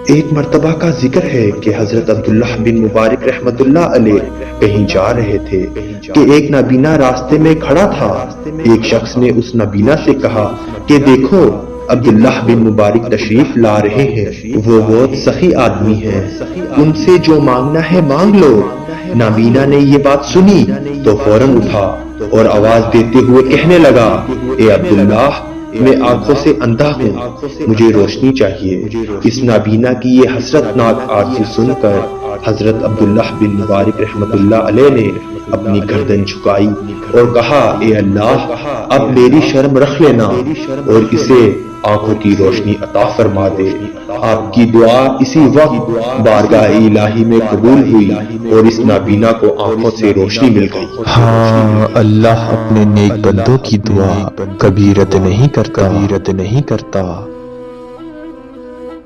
ایک مرتبہ کا ذکر ہے کہ حضرت عبداللہ بن مبارک رحمت اللہ علیہ کہیں جا رہے تھے کہ ایک نابینا راستے میں کھڑا تھا۔ ایک شخص نے اس نابینا سے کہا کہ دیکھو عبداللہ بن مبارک تشریف لا رہے ہیں، وہ بہت سخی آدمی ہیں، ان سے جو مانگنا ہے مانگ لو۔ نابینا نے یہ بات سنی تو فوراً اٹھا اور آواز دیتے ہوئے کہنے لگا، اے عبداللہ، میں آنکھوں سے اندھا ہوں، مجھے روشنی چاہیے۔ اس نابینا کی یہ حسرت ناک آرزو سن کر حضرت عبداللہ بن مبارک رحمت اللہ علیہ نے اپنی گردن جھکائی اور کہا، اے اللہ، اب میری شرم رکھ لینا اور اسے آنکھوں کی روشنی عطا فرما دے۔ آپ کی دعا اسی وقت بارگاہ الہی میں قبول ہوئی اور اس نابینا کو آنکھوں سے روشنی مل گئی۔ ہاں، اللہ اپنے نیک بندوں کی دعا کبھی رد نہیں کرتا۔